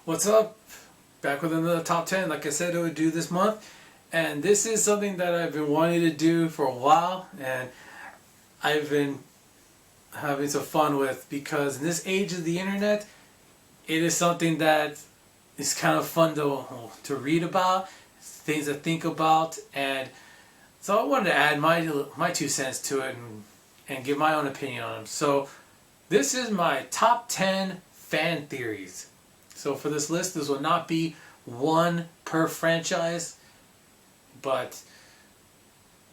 What's up? Back with another top 10 like I said I would do this month. And this is something that I've been wanting to do for a while, and I've been having some fun with, because in this age of the internet, it is something that is kind of fun to read about, things to think about, and so I wanted to add my 2 cents to it and give my own opinion on them. So this is my top 10 fan theories. So for this list, this will not be one per franchise, but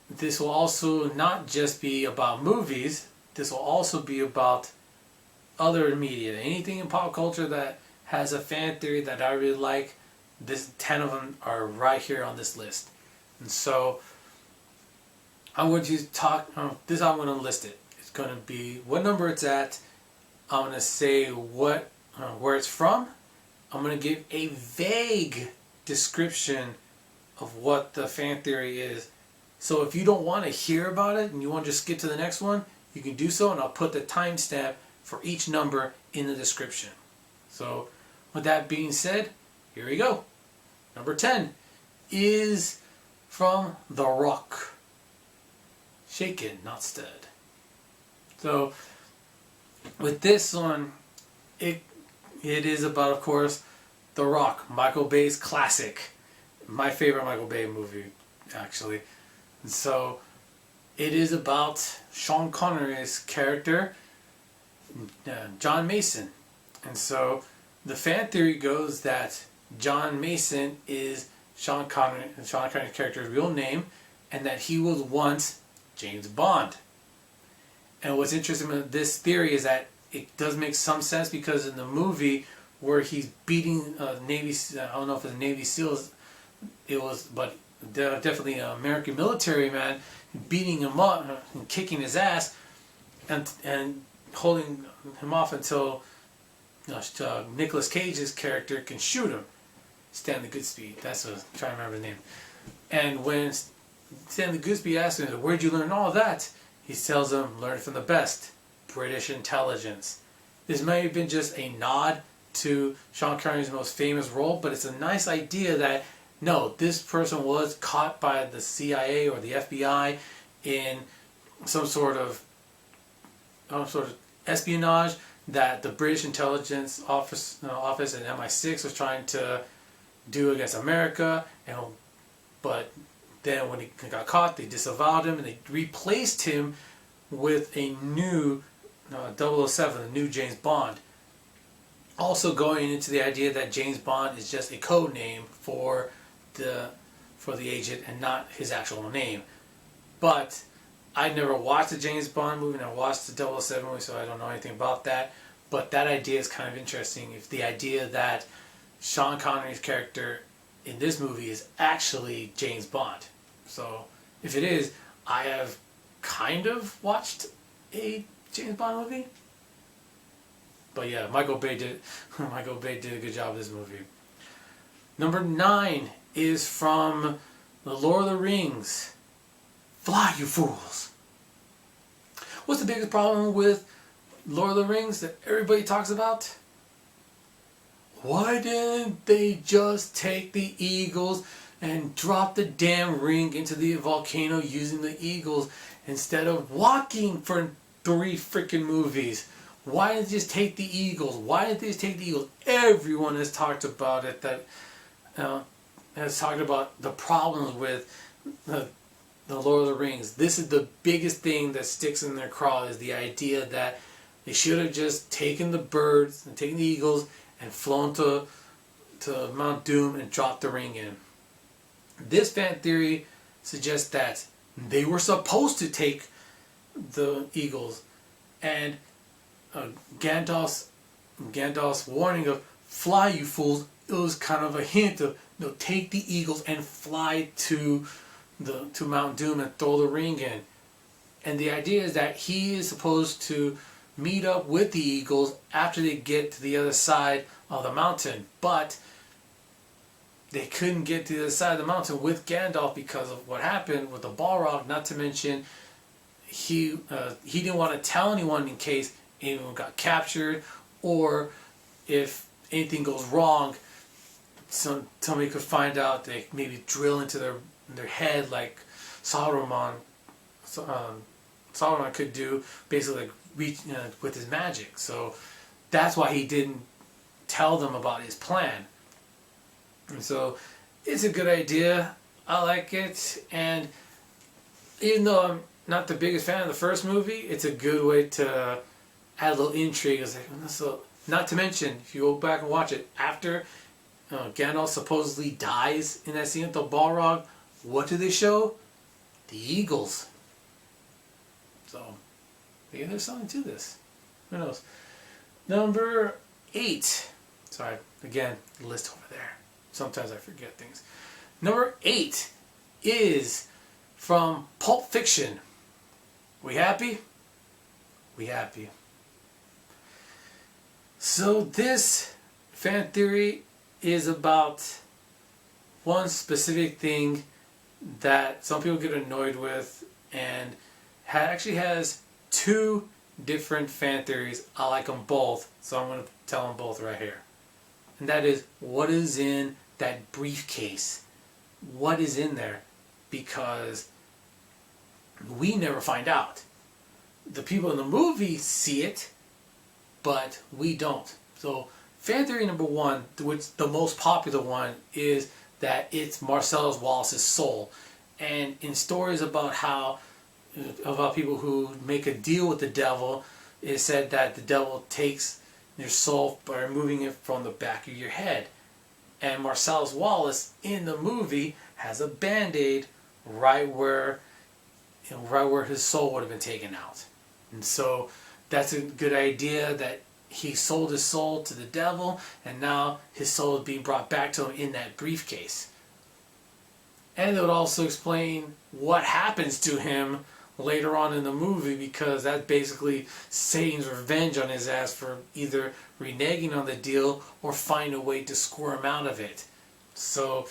this will also not just be about movies. This will also be about other media. Anything in pop culture that has a fan theory that I really like, 10 of them are right here on this list. And so I'm going to talk, this is how I'm going to list it. It's going to be what number it's at. I'm going to say where it's from. I'm going to give a vague description of what the fan theory is. So if you don't want to hear about it and you want to just skip to the next one, you can do so, and I'll put the timestamp for each number in the description. So with that being said, here we go. Number 10 is from The Rock. Shaken, not stirred. So with this one, it is about, of course, The Rock, Michael Bay's classic. My favorite Michael Bay movie, actually. And so it is about Sean Connery's character, John Mason. And so the fan theory goes that John Mason is Sean Connery's character's real name, and that he was once James Bond. And what's interesting about this theory is that it does make some sense, because in the movie where he's beating Navy, I don't know if it's Navy SEALs, it was, but definitely an American military man, beating him up and kicking his ass and holding him off until Nicolas Cage's character can shoot him. Stanley Goodspeed, that's what I'm trying to remember the name. And when Stanley Goodspeed asks him, "Where'd you learn all that?" he tells him, "Learn from the best, British intelligence." This may have been just a nod to Sean Connery's most famous role, but it's a nice idea that no, this person was caught by the CIA or the FBI in some sort of espionage that the British intelligence office and MI6 was trying to do against America, but then when he got caught, they disavowed him and they replaced him with a new 007, a new James Bond. Also going into the idea that James Bond is just a code name for the agent and not his actual name. But I never watched the James Bond movie, and I watched the 007 movie, so I don't know anything about that. But that idea is kind of interesting. If the idea that Sean Connery's character in this movie is actually James Bond. So if it is, I have kind of watched a James Bond movie. But yeah, Michael Bay did a good job with this movie. Number 9 is from The Lord of the Rings. Fly, you fools! What's the biggest problem with Lord of the Rings that everybody talks about? Why didn't they just take the eagles and drop the damn ring into the volcano using the eagles instead of walking for 3 freaking movies? Why didn't they just take the eagles? Why didn't they just take the eagles? Everyone has talked about it, has talked about the problems with the Lord of the Rings. This is the biggest thing that sticks in their craw, is the idea that they should have just taken the birds and taken the eagles and flown to Mount Doom and dropped the ring in. This fan theory suggests that they were supposed to take the eagles, and Gandalf's warning of "fly, you fools," it was kind of a hint of, take the eagles and fly to Mount Doom and throw the ring in. And the idea is that he is supposed to meet up with the eagles after they get to the other side of the mountain, but they couldn't get to the other side of the mountain with Gandalf because of what happened with the Balrog. Not to mention, he didn't want to tell anyone in case anyone got captured, or if anything goes wrong, somebody could find out, they maybe drill into their head like Saruman could do, basically like reach, with his magic. So that's why he didn't tell them about his plan. And so it's a good idea. I like it, and even though I'm not the biggest fan of the first movie, it's a good way to add a little intrigue. It's like, so, not to mention, if you go back and watch it, after Gandalf supposedly dies in that scene at the Balrog, what do they show? The eagles. So, maybe there's something to this. Who knows? Number 8. Sorry, again, the list over there. Sometimes I forget things. Number 8 is from Pulp Fiction. We happy? We happy. So this fan theory is about one specific thing that some people get annoyed with, and actually has 2 different fan theories. I like them both, so I'm going to tell them both right here. And that is, what is in that briefcase? What is in there? Because we never find out. The people in the movie see it, but we don't. So fan theory number 1, which the most popular one, is that it's Marcellus Wallace's soul. And in stories about people who make a deal with the devil, it said that the devil takes your soul by removing it from the back of your head. And Marcellus Wallace in the movie has a band-aid right where his soul would have been taken out. And so that's a good idea, that he sold his soul to the devil, and now his soul is being brought back to him in that briefcase. And it would also explain what happens to him later on in the movie, because that's basically Satan's revenge on his ass for either reneging on the deal or find a way to squirm out of it. So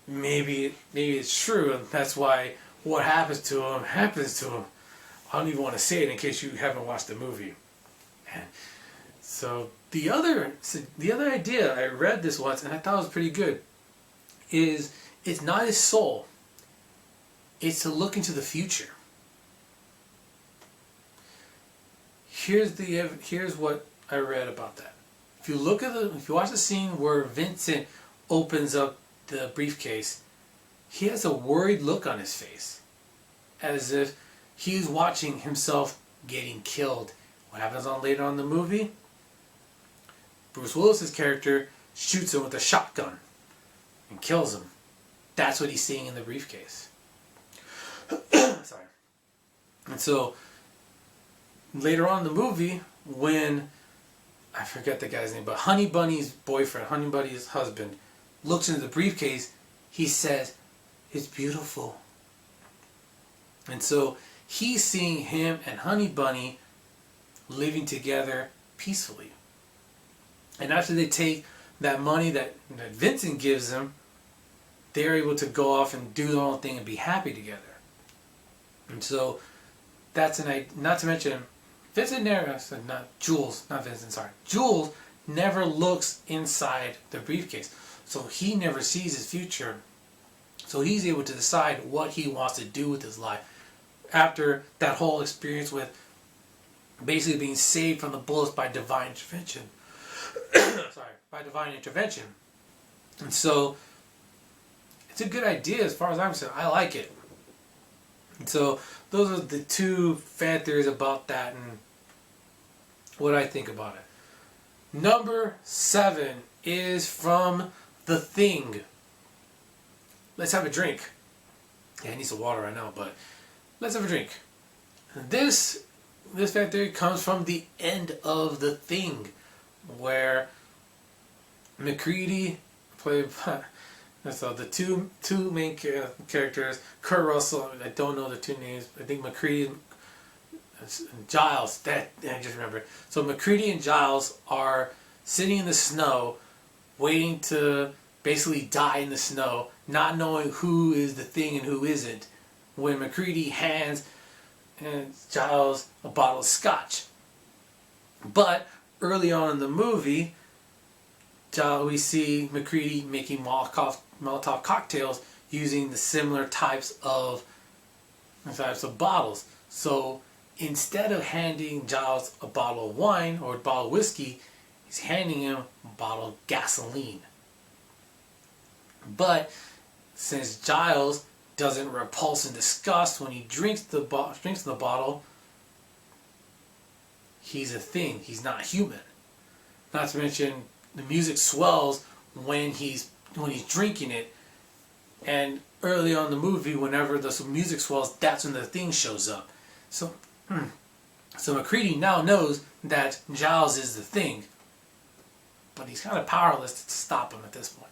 maybe it's true, and that's why what happens to him happens to him. I don't even want to say it in case you haven't watched the movie. And so the other idea, I read this once and I thought it was pretty good, is it's not his soul. It's to look into the future. Here's what I read about that. If you watch the scene where Vincent opens up the briefcase, he has a worried look on his face, as if he's watching himself getting killed. What happens later on in the movie? Bruce Willis's character shoots him with a shotgun and kills him. That's what he's seeing in the briefcase. Sorry. And so later on in the movie, when, I forget the guy's name, but Honey Bunny's boyfriend, Honey Bunny's husband, looks into the briefcase, he says, "It's beautiful." And so he's seeing him and Honey Bunny living together peacefully. And after they take that money that Vincent gives them, they're able to go off and do their own thing and be happy together. And so that's not to mention, Jules never looks inside the briefcase. So he never sees his future. So he's able to decide what he wants to do with his life after that whole experience with basically being saved from the bullets by divine intervention. By divine intervention. And so it's a good idea as far as I'm concerned. I like it. And so those are the 2 fan theories about that and what I think about it. Number 7 is from The Thing. Let's have a drink. Yeah, I need some water right now, but let's have a drink. This fan theory comes from the end of The Thing, where MacReady played so the two main characters, Kurt Russell, I don't know the 2 names, I think MacReady and Giles, that I just remember. So MacReady and Giles are sitting in the snow, waiting to basically die in the snow, not knowing who is the Thing and who isn't, when MacReady hands Giles a bottle of scotch. But early on in the movie, we see MacReady making Molotov cocktails using the similar types of bottles. So instead of handing Giles a bottle of wine or a bottle of whiskey, he's handing him a bottle of gasoline. But since Giles doesn't repulse in disgust when he drinks the bottle, he's a thing. He's not human. Not to mention the music swells when he's drinking it, and early on in the movie, whenever the music swells, that's when the thing shows up. So MacReady now knows that Giles is the thing, but he's kind of powerless to stop him at this point.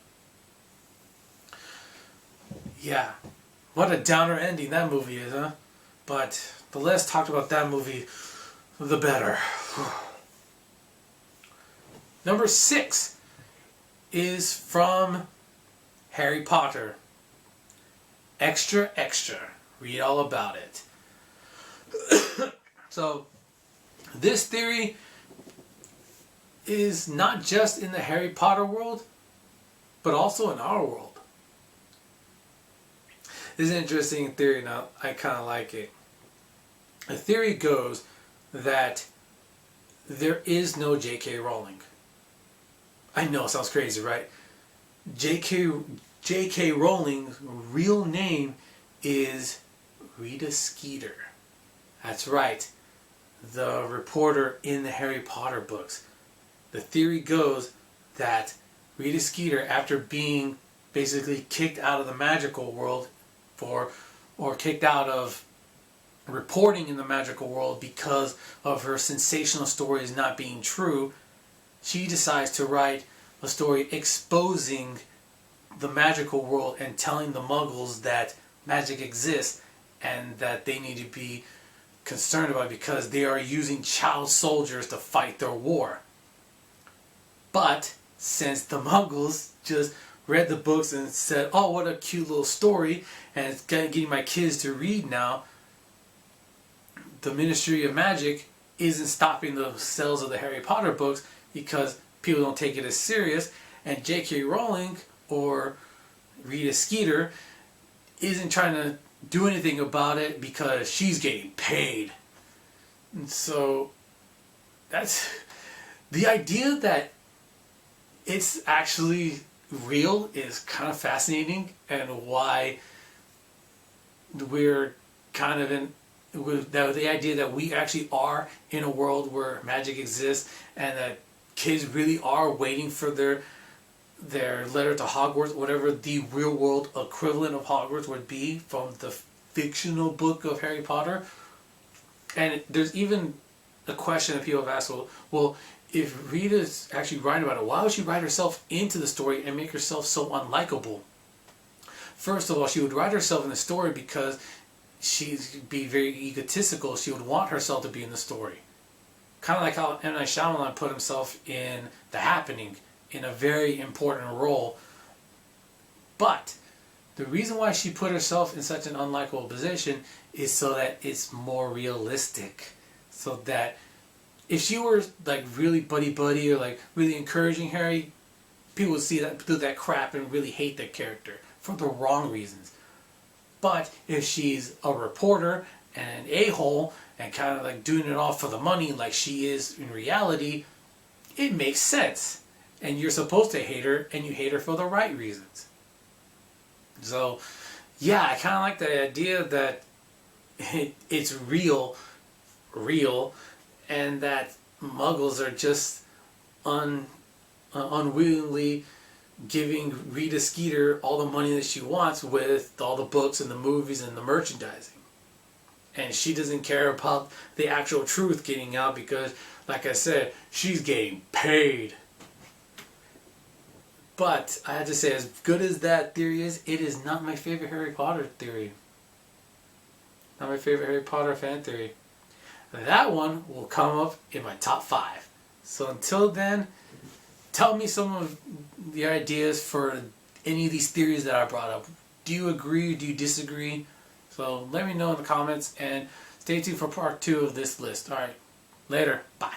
Yeah, what a downer ending that movie is, huh? But the less talked about that movie, the better. Number 6 is from Harry Potter. Extra, extra. Read all about it. So, this theory is not just in the Harry Potter world, but also in our world. This is an interesting theory now. I kind of like it. The theory goes that there is no J.K. Rowling. I know, it sounds crazy, right? J.K. Rowling's real name is Rita Skeeter. That's right. The reporter in the Harry Potter books. The theory goes that Rita Skeeter, after being basically kicked out of the magical world or kicked out of reporting in the magical world because of her sensational stories not being true, she decides to write a story exposing the magical world and telling the Muggles that magic exists and that they need to be concerned about it because they are using child soldiers to fight their war. But since the Muggles just read the books and said, oh, what a cute little story, and it's getting my kids to read now, the Ministry of Magic isn't stopping the sales of the Harry Potter books because people don't take it as serious, and J.K. Rowling or Rita Skeeter isn't trying to do anything about it because she's getting paid. And so that's the idea that it's actually real is kind of fascinating, and why we're kind of in with the idea that we actually are in a world where magic exists and that kids really are waiting for their letter to Hogwarts, whatever the real world equivalent of Hogwarts would be from the fictional book of Harry Potter. And there's even a question that people have asked, well, if Rita's actually writing about it, why would she write herself into the story and make herself so unlikable? First of all, she would write herself in the story because she'd be very egotistical. She would want herself to be in the story. Kind of like how M. Night Shyamalan put himself in The Happening in a very important role. But the reason why she put herself in such an unlikable position is so that it's more realistic. So that if she were like really buddy-buddy or like really encouraging Harry, people would see that, do that crap and really hate that character for the wrong reasons. But if she's a reporter and an a-hole and kind of like doing it all for the money like she is in reality, it makes sense. And you're supposed to hate her, and you hate her for the right reasons. So, yeah, I kind of like the idea that it's real, and that Muggles are just unwillingly giving Rita Skeeter all the money that she wants with all the books and the movies and the merchandising. And she doesn't care about the actual truth getting out because, like I said, she's getting paid. But I have to say, as good as that theory is, it is not my favorite Harry Potter theory. Not my favorite Harry Potter fan theory. That one will come up in my top 5. So until then, tell me some of the ideas for any of these theories that I brought up. Do you agree? Do you disagree? So let me know in the comments, and stay tuned for part 2 of this list. Alright, later. Bye.